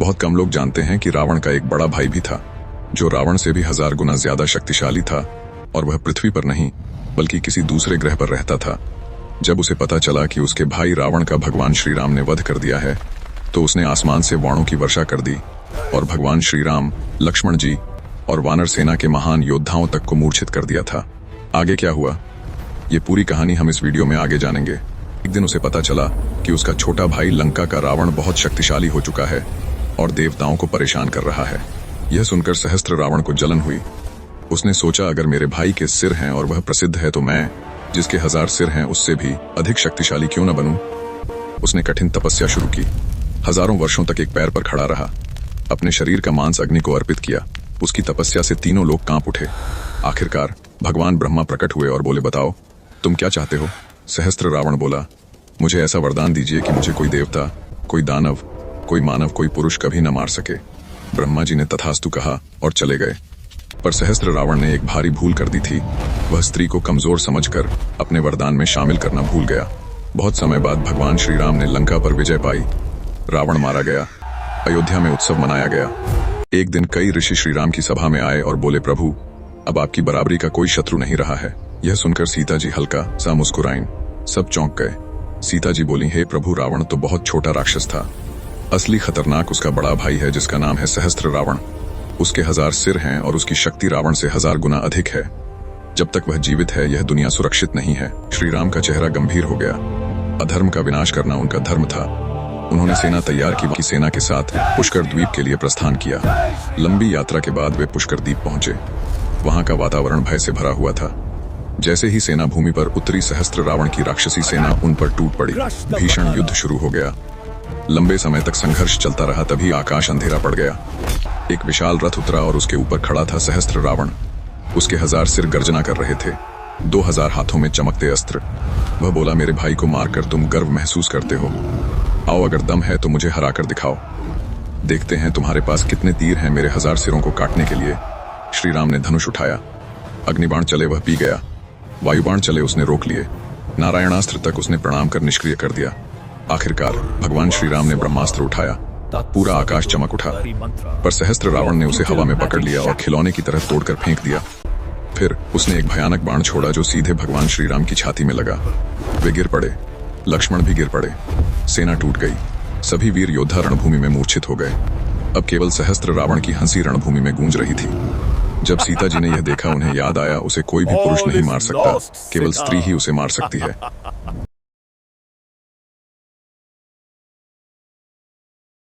बहुत कम लोग जानते हैं कि रावण का एक बड़ा भाई भी था, जो रावण से भी 1000 गुना ज्यादा शक्तिशाली था, और वह पृथ्वी पर नहीं बल्कि किसी दूसरे ग्रह पर रहता था। जब उसे पता चला कि उसके भाई रावण का भगवान श्री राम ने वध कर दिया है, तो उसने आसमान से बाणों की वर्षा कर दी और भगवान श्री राम, लक्ष्मण जी और वानर सेना के महान योद्धाओं तक को मूर्छित कर दिया था। आगे क्या हुआ, ये पूरी कहानी हम इस वीडियो में आगे जानेंगे। एक दिन उसे पता चला कि उसका छोटा भाई लंका का रावण बहुत शक्तिशाली हो चुका है और देवताओं को परेशान कर रहा है। यह सुनकर सहस्त्र रावण को जलन हुई। उसने सोचा, अगर मेरे भाई के सिर हैं और वह प्रसिद्ध है, तो मैं, जिसके 1000 सिर हैं, उससे भी अधिक शक्तिशाली क्यों न बनूं? उसने कठिन तपस्या शुरू की। हजारों वर्षों तक एक पैर पर खड़ा रहा, अपने शरीर का मांस अग्नि को अर्पित किया। उसकी तपस्या से तीनों लोग कांप उठे। आखिरकार भगवान ब्रह्मा प्रकट हुए और बोले, बताओ तुम क्या चाहते हो? सहस्त्र रावण बोला, मुझे ऐसा वरदान दीजिए कि मुझे कोई देवता, कोई दानव, कोई मानव, कोई पुरुष कभी न मार सके। ब्रह्मा जी ने तथास्तु कहा और चले गए। पर सहस्त्र रावण ने एक भारी भूल कर दी थी। वह स्त्री को कमजोर समझकर अपने वरदान में शामिल करना भूल गया। बहुत समय बाद भगवान श्री राम ने लंका पर विजय पाई। रावण मारा गया। अयोध्या में उत्सव मनाया गया। एक दिन कई ऋषि श्री राम की सभा में आए और बोले, प्रभु, अब आपकी बराबरी का कोई शत्रु नहीं रहा है। यह सुनकर सीता जी हल्का सा मुस्कुराईं। सब चौंक गए। सीता जी बोली, हे प्रभु, रावण तो बहुत छोटा राक्षस था। असली खतरनाक उसका बड़ा भाई है, जिसका नाम है सहस्त्र रावण। उसके 1000 सिर हैं और उसकी शक्ति रावण से 1000 गुना अधिक है। जब तक वह जीवित है, यह दुनिया सुरक्षित नहीं है। श्री राम का चेहरा गंभीर हो गया। अधर्म का विनाश करना उनका धर्म था। उन्होंने सेना तैयार की। सेना के साथ पुष्कर द्वीप के लिए प्रस्थान किया। लंबी यात्रा के बाद वे पुष्कर द्वीप पहुंचे। वहां का वातावरण भय से भरा हुआ था। जैसे ही सेना भूमि पर उतरी, सहस्त्र रावण की राक्षसी सेना उन पर टूट पड़ी। भीषण युद्ध शुरू हो गया। लंबे समय तक संघर्ष चलता रहा। तभी आकाश अंधेरा पड़ गया। एक विशाल रथ उतरा और उसके ऊपर खड़ा था सहस्त्र रावण। उसके 1000 सिर गर्जना कर रहे थे, 2000 हाथों में चमकते अस्त्र। वह बोला, मेरे भाई को मारकर तुम गर्व महसूस करते हो। आओ, अगर दम है तो मुझे हराकर दिखाओ। देखते हैं तुम्हारे पास कितने तीर हैं मेरे 1000 सिरों को काटने के लिए। श्री राम ने धनुष उठाया। अग्निबाण चले, वह पी गया। वायुबाण चले, उसने रोक लिए। नारायणास्त्र तक उसने प्रणाम कर निष्क्रिय कर दिया। आखिरकार भगवान श्री राम ने ब्रह्मास्त्र उठाया। पूरा आकाश चमक उठा, पर सहस्त्र रावण ने उसे हवा में पकड़ लिया और खिलौने की तरह तोड़कर फेंक दिया। फिर उसने एक भयानक बाण छोड़ा जो सीधे भगवान श्री राम की छाती में लगा। वे गिर पड़े। लक्ष्मण भी गिर पड़े। सेना टूट गई। सभी वीर योद्धा रणभूमि में मूर्छित हो गए। अब केवल सहस्त्र रावण की हंसी रणभूमि में गूंज रही थी। जब सीता जी ने यह देखा, उन्हें याद आया, उसे कोई भी पुरुष नहीं मार सकता, केवल स्त्री ही उसे मार सकती है।